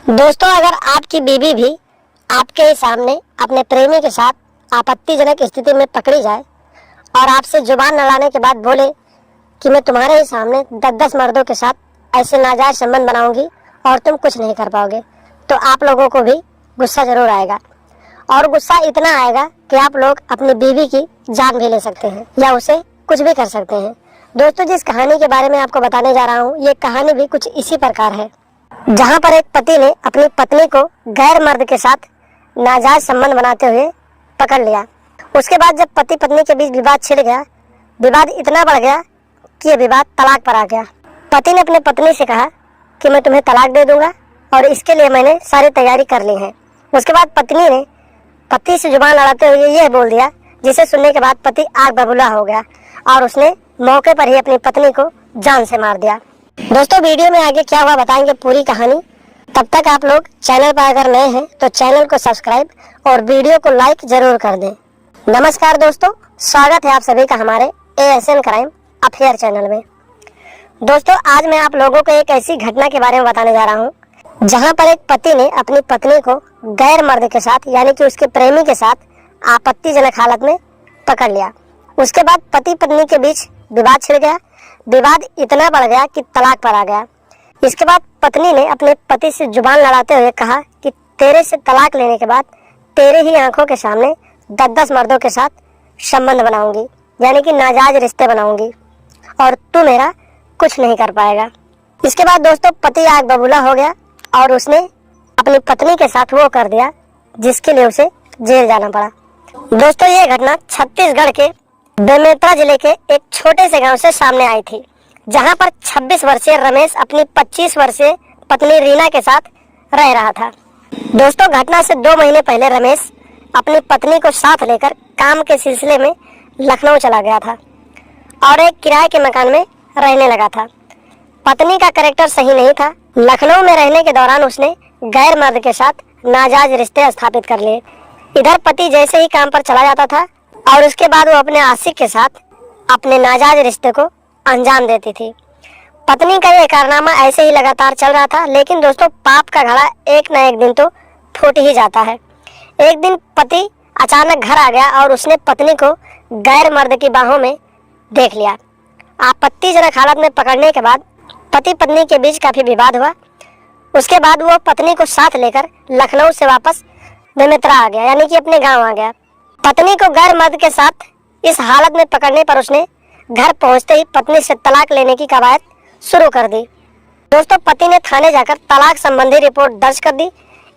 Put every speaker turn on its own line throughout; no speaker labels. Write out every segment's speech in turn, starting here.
दोस्तों, अगर आपकी बीवी भी आपके ही सामने अपने प्रेमी के साथ आपत्तिजनक स्थिति में पकड़ी जाए और आपसे जुबान लड़ाने के बाद बोले कि मैं तुम्हारे ही सामने 10-10 मर्दों के साथ ऐसे नाजायज संबंध बनाऊंगी और तुम कुछ नहीं कर पाओगे, तो आप लोगों को भी गुस्सा जरूर आएगा। और गुस्सा इतना आएगा कि आप लोग अपनी बीवी की जान भी ले सकते हैं या उसे कुछ भी कर सकते हैं। दोस्तों, जिस कहानी के बारे में आपको बताने जा रहा हूँ, ये कहानी भी कुछ इसी प्रकार है, जहाँ पर एक पति ने अपनी पत्नी को गैर मर्द के साथ नाजायज संबंध बनाते हुए पकड़ लिया। उसके बाद जब पति पत्नी के बीच विवाद छिड़ गया, विवाद इतना बढ़ गया कि ये विवाद तलाक पर आ गया। पति ने अपने पत्नी से कहा कि मैं तुम्हें तलाक दे दूंगा और इसके लिए मैंने सारी तैयारी कर ली है। उसके बाद पत्नी ने पति से जुबान लड़ाते हुए यह बोल दिया, जिसे सुनने के बाद पति आग बबूला हो गया और उसने मौके पर ही अपनी पत्नी को जान से मार दिया। दोस्तों, वीडियो में आगे क्या हुआ बताएंगे पूरी कहानी। तब तक आप लोग चैनल पर अगर नए हैं तो चैनल को सब्सक्राइब और वीडियो को लाइक जरूर कर दें। नमस्कार दोस्तों, स्वागत है आप सभी का हमारे ASN क्राइम अफेयर चैनल में। दोस्तों, आज मैं आप लोगों को एक ऐसी घटना के बारे में बताने जा रहा हूँ, जहाँ पर एक पति ने अपनी पत्नी को गैर मर्द के साथ यानी कि उसके प्रेमी के साथ आपत्तिजनक हालत में पकड़ लिया। उसके बाद पति पत्नी के बीच विवाद छिड़ गया। विवाद इतना बढ़ गया कि तलाक पर आ गया। इसके बाद पत्नी ने अपने पति से जुबान लड़ाते हुए कहा कि तेरे से तलाक लेने के बाद तेरे ही आंखों के सामने 10-10 मर्दों के साथ संबंध बनाऊंगी, यानी कि नाजायज रिश्ते बनाऊंगी और तू मेरा कुछ नहीं कर पाएगा। इसके बाद दोस्तों, पति आग बबूला हो गया और उसने अपनी पत्नी के साथ वो कर दिया जिसके लिए उसे जेल जाना पड़ा। दोस्तों, ये घटना छत्तीसगढ़ के बेमेतरा जिले के एक छोटे से गांव से सामने आई थी, जहां पर 26 वर्षीय रमेश अपनी 25 वर्षीय पत्नी रीना के साथ रह रहा था। दोस्तों, घटना से 2 महीने पहले रमेश अपनी पत्नी को साथ लेकर काम के सिलसिले में लखनऊ चला गया था और एक किराए के मकान में रहने लगा था। पत्नी का कैरेक्टर सही नहीं था। लखनऊ में रहने के दौरान उसने गैर मर्द के साथ नाजायज रिश्ते स्थापित कर लिए। इधर पति जैसे ही काम पर चला जाता था और उसके बाद वो अपने आशिक के साथ अपने नाजायज रिश्ते को अंजाम देती थी। पत्नी का ये कारनामा ऐसे ही लगातार चल रहा था, लेकिन दोस्तों, पाप का घड़ा एक न एक दिन तो फूट ही जाता है। एक दिन पति अचानक घर आ गया और उसने पत्नी को गैर मर्द की बाहों में देख लिया। आपत्तिजनक हालत में पकड़ने के बाद पति पत्नी के बीच काफी विवाद हुआ। उसके बाद वो पत्नी को साथ लेकर लखनऊ से वापस बेमेतरा आ गया, यानी कि अपने गांव आ गया। पत्नी को गैर मर्द के साथ इस हालत में पकड़ने पर उसने घर पहुंचते ही पत्नी से तलाक लेने की कवायद शुरू कर दी। दोस्तों, पति ने थाने जाकर तलाक संबंधी रिपोर्ट दर्ज कर दी।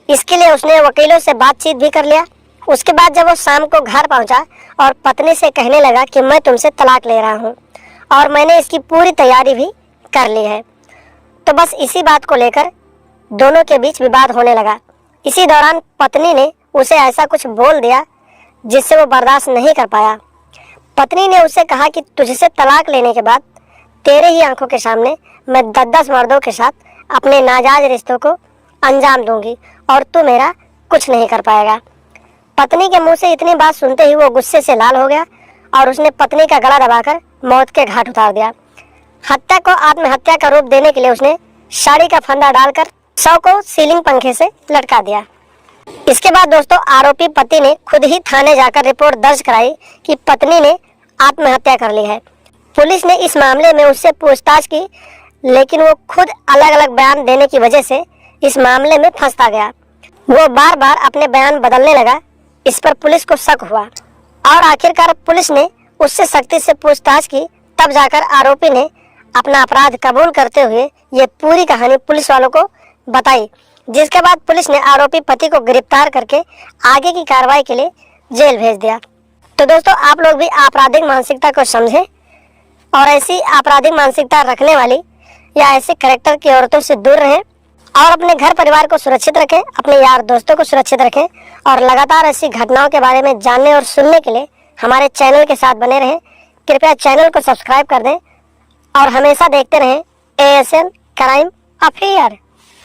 इसके लिए उसने वकीलों से बातचीत भी कर लिया। उसके बाद जब वो शाम को घर पहुंचा और पत्नी से कहने लगा कि मैं तुमसे तलाक ले रहा हूँ और मैंने इसकी पूरी तैयारी भी कर ली है, तो बस इसी बात को लेकर दोनों के बीच विवाद होने लगा। इसी दौरान पत्नी ने उसे ऐसा कुछ बोल दिया जिससे वो बर्दाश्त नहीं कर पाया। पत्नी ने उसे कहा कि तुझसे तलाक लेने के बाद तेरे ही आंखों के सामने मैं 10-10 मर्दों के साथ अपने नाजायज रिश्तों को अंजाम दूंगी और तू मेरा कुछ नहीं कर पाएगा। पत्नी के मुंह से इतनी बात सुनते ही वो गुस्से से लाल हो गया और उसने पत्नी का गला दबाकर मौत के घाट उतार दिया। हत्या को आत्महत्या का रूप देने के लिए उसने साड़ी का फंदा डालकर शव को सीलिंग पंखे से लटका दिया। इसके बाद दोस्तों, आरोपी पति ने खुद ही थाने जाकर रिपोर्ट दर्ज कराई कि पत्नी ने आत्महत्या कर ली है। पुलिस ने इस मामले में उससे पूछताछ की, लेकिन वो खुद अलग अलग बयान देने की वजह से इस मामले में फंसता गया। वो बार बार अपने बयान बदलने लगा। इस पर पुलिस को शक हुआ और आखिरकार पुलिस ने उससे सख्ती से पूछताछ की। तब जाकर आरोपी ने अपना अपराध कबूल करते हुए ये पूरी कहानी पुलिस वालों को बताई, जिसके बाद पुलिस ने आरोपी पति को गिरफ्तार करके आगे की कार्रवाई के लिए जेल भेज दिया। तो दोस्तों, आप लोग भी आपराधिक मानसिकता को समझें और ऐसी आपराधिक मानसिकता रखने वाली या ऐसे कैरेक्टर की औरतों से दूर रहें और अपने घर परिवार को सुरक्षित रखें, अपने यार दोस्तों को सुरक्षित रखें और लगातार ऐसी घटनाओं के बारे में जानने और सुनने के लिए हमारे चैनल के साथ बने रहें। कृपया चैनल को सब्सक्राइब कर दें और हमेशा देखते रहें ASN क्राइम अफेयर।